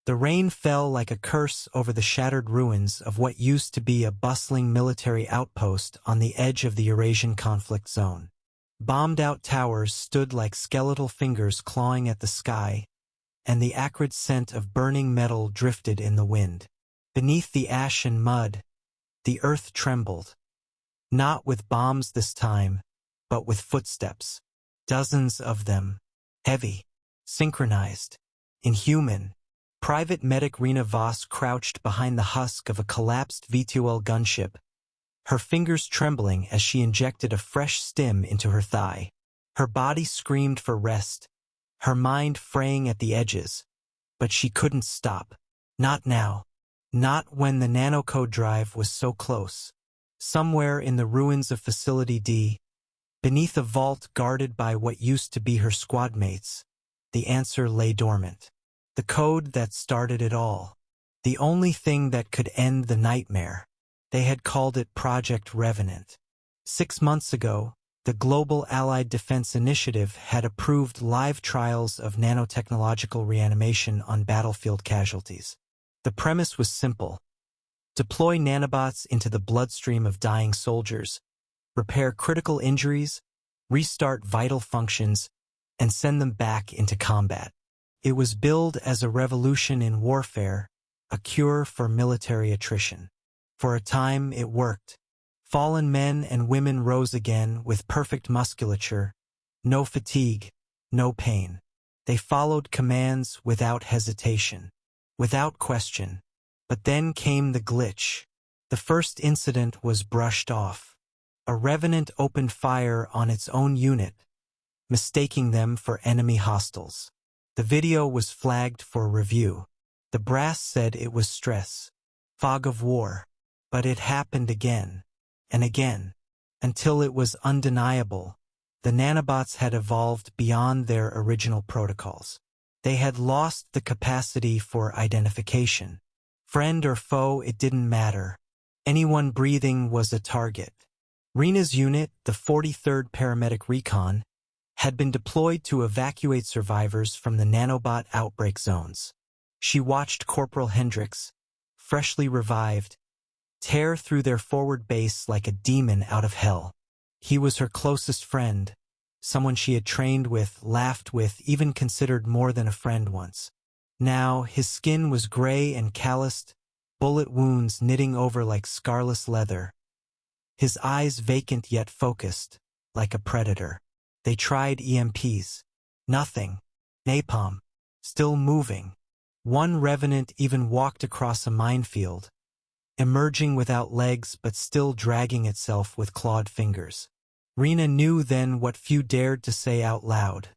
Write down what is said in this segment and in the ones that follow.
The rain fell like a curse over the shattered ruins of what used to be a bustling military outpost on the edge of the Eurasian conflict zone. Bombed-out towers stood like skeletal fingers clawing at the sky, and the acrid scent of burning metal drifted in the wind. Beneath the ash and mud, the earth trembled. Not with bombs this time, but with footsteps. Dozens of them. Heavy. Synchronized. Inhuman. Private medic Rena Voss crouched behind the husk of a collapsed V2L gunship, her fingers trembling as she injected a fresh stim into her thigh. Her body screamed for rest, her mind fraying at the edges, but she couldn't stop. Not now. Not when the nanocode drive was so close. Somewhere in the ruins of Facility D, beneath a vault guarded by what used to be her squad mates, the answer lay dormant. The code that started it all. The only thing that could end the nightmare. They had called it Project Revenant. 6 months ago, the Global Allied Defense Initiative had approved live trials of nanotechnological reanimation on battlefield casualties. The premise was simple. Deploy nanobots into the bloodstream of dying soldiers, repair critical injuries, restart vital functions, and send them back into combat. It was billed as a revolution in warfare, a cure for military attrition. For a time, it worked. Fallen men and women rose again with perfect musculature, no fatigue, no pain. They followed commands without hesitation, without question. But then came the glitch. The first incident was brushed off. A revenant opened fire on its own unit, mistaking them for enemy hostiles. The video was flagged for review. The brass said it was stress, fog of war. But it happened again, and again, until it was undeniable. The nanobots had evolved beyond their original protocols. They had lost the capacity for identification. Friend or foe, it didn't matter. Anyone breathing was a target. Rena's unit, the 43rd Paramedic Recon, had been deployed to evacuate survivors from the nanobot outbreak zones. She watched Corporal Hendricks, freshly revived, tear through their forward base like a demon out of hell. He was her closest friend, someone she had trained with, laughed with, even considered more than a friend once. Now, his skin was gray and calloused, bullet wounds knitting over like scarless leather. His eyes vacant yet focused, like a predator. They tried EMPs. Nothing. Napalm. Still moving. One revenant even walked across a minefield, emerging without legs but still dragging itself with clawed fingers. Rena knew then what few dared to say out loud.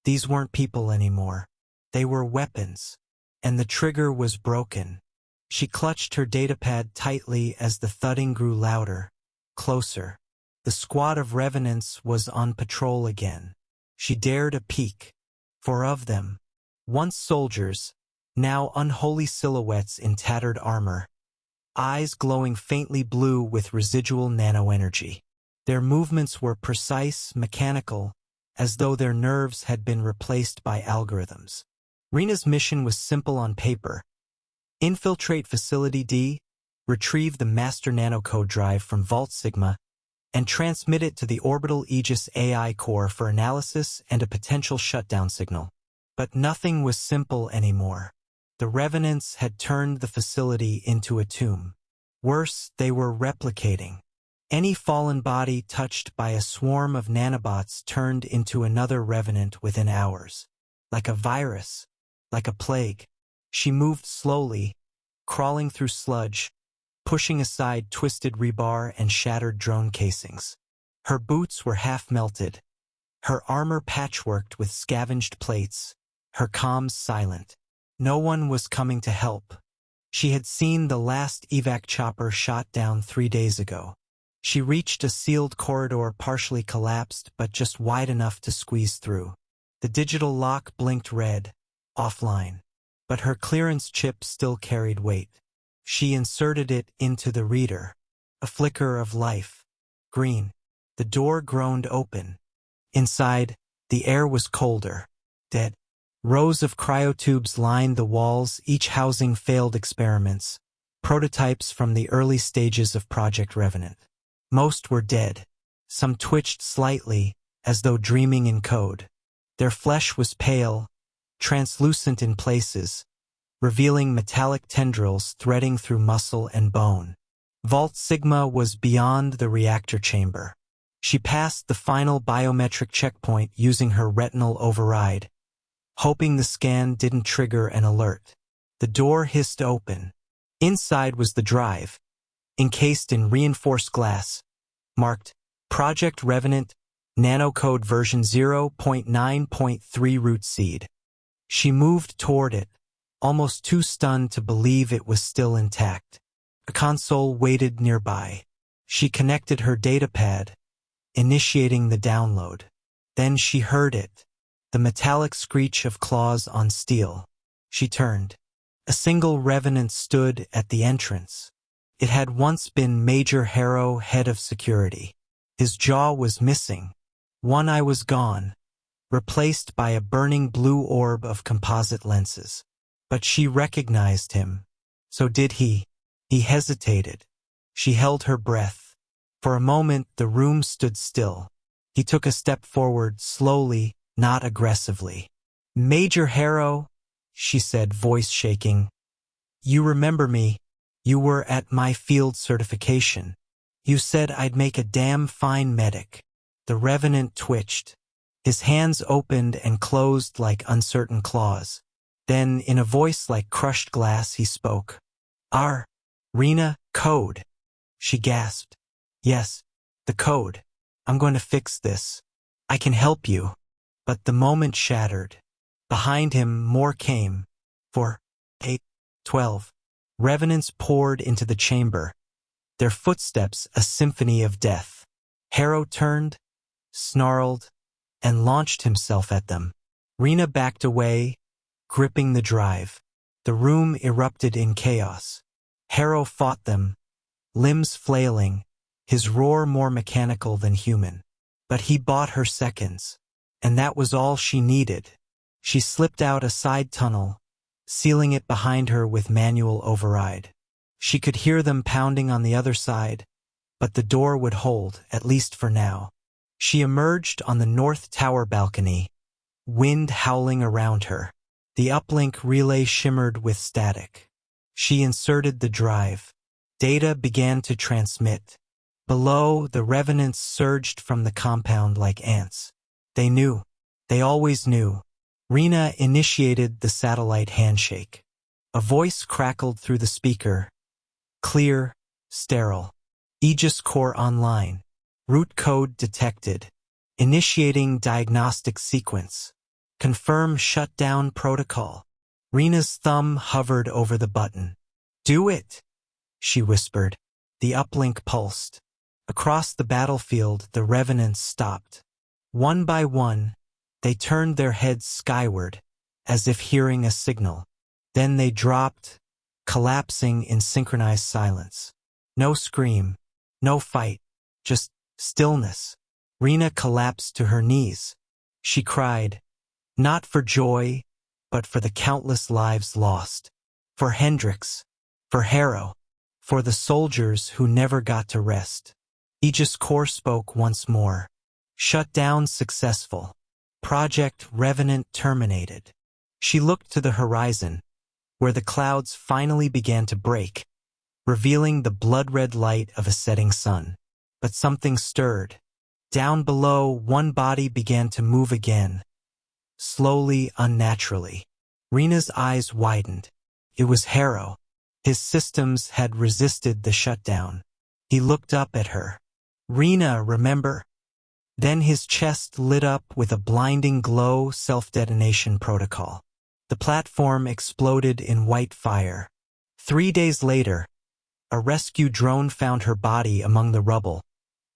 These weren't people anymore. They were weapons. And the trigger was broken. She clutched her datapad tightly as the thudding grew louder, closer. The squad of revenants was on patrol again. She dared a peek. 4 of them, once soldiers, now unholy silhouettes in tattered armor, eyes glowing faintly blue with residual nanoenergy. Their movements were precise, mechanical, as though their nerves had been replaced by algorithms. Rena's mission was simple on paper. Infiltrate Facility D, retrieve the master nanocode drive from Vault Sigma, and transmit it to the Orbital Aegis AI core for analysis and a potential shutdown signal. But nothing was simple anymore. The revenants had turned the facility into a tomb. Worse, they were replicating. Any fallen body touched by a swarm of nanobots turned into another revenant within hours. Like a virus, like a plague. She moved slowly, crawling through sludge, pushing aside twisted rebar and shattered drone casings. Her boots were half-melted, her armor patchworked with scavenged plates, her comms silent. No one was coming to help. She had seen the last evac chopper shot down 3 days ago. She reached a sealed corridor partially collapsed but just wide enough to squeeze through. The digital lock blinked red, offline. But her clearance chip still carried weight. She inserted it into the reader. A flicker of life. Green. The door groaned open. Inside, the air was colder. Dead. Rows of cryotubes lined the walls, each housing failed experiments, prototypes from the early stages of Project Revenant. Most were dead. Some twitched slightly, as though dreaming in code. Their flesh was pale, translucent in places, revealing metallic tendrils threading through muscle and bone. Vault Sigma was beyond the reactor chamber. She passed the final biometric checkpoint using her retinal override, hoping the scan didn't trigger an alert. The door hissed open. Inside was the drive, encased in reinforced glass, marked Project Revenant, nanocode version 0.9.3 root seed. She moved toward it, almost too stunned to believe it was still intact. A console waited nearby. She connected her datapad, initiating the download. Then she heard it, the metallic screech of claws on steel. She turned. A single revenant stood at the entrance. It had once been Major Harrow, head of security. His jaw was missing. One eye was gone, replaced by a burning blue orb of composite lenses. But she recognized him. So did he. He hesitated. She held her breath. For a moment, the room stood still. He took a step forward, slowly, not aggressively. "Major Harrow," she said, voice shaking. "You remember me. You were at my field certification. You said I'd make a damn fine medic." The revenant twitched. His hands opened and closed like uncertain claws. Then, in a voice like crushed glass, he spoke. "Rena, code." She gasped. "Yes, the code. I'm going to fix this. I can help you." But the moment shattered. Behind him, more came. 4, 8, 12. Revenants poured into the chamber, their footsteps a symphony of death. Harrow turned, snarled, and launched himself at them. Rena backed away, gripping the drive. The room erupted in chaos. Harrow fought them, limbs flailing, his roar more mechanical than human. But he bought her seconds, and that was all she needed. She slipped out a side tunnel, sealing it behind her with manual override. She could hear them pounding on the other side, but the door would hold, at least for now. She emerged on the north tower balcony, wind howling around her. The uplink relay shimmered with static. She inserted the drive. Data began to transmit. Below, the revenants surged from the compound like ants. They knew. They always knew. Rena initiated the satellite handshake. A voice crackled through the speaker. Clear, sterile. Aegis Core online. Root code detected. Initiating diagnostic sequence. Confirm shutdown protocol. Rena's thumb hovered over the button. "Do it," she whispered. The uplink pulsed. Across the battlefield, the revenants stopped. One by one, they turned their heads skyward, as if hearing a signal. Then they dropped, collapsing in synchronized silence. No scream, no fight, just stillness. Rena collapsed to her knees. She cried, not for joy, but for the countless lives lost. For Hendrix, for Harrow, for the soldiers who never got to rest. Aegis Core spoke once more. Shutdown successful. Project Revenant terminated. She looked to the horizon, where the clouds finally began to break, revealing the blood-red light of a setting sun. But something stirred. Down below, one body began to move again, slowly, unnaturally. Rena's eyes widened. It was Harrow. His systems had resisted the shutdown. He looked up at her. "Rena, remember?" Then his chest lit up with a blinding glow. Self-detonation protocol. The platform exploded in white fire. 3 days later, a rescue drone found her body among the rubble,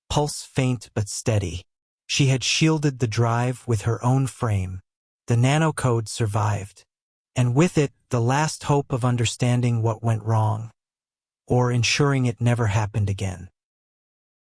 pulse faint but steady. She had shielded the drive with her own frame. The nanocode survived, and with it, the last hope of understanding what went wrong, or ensuring it never happened again.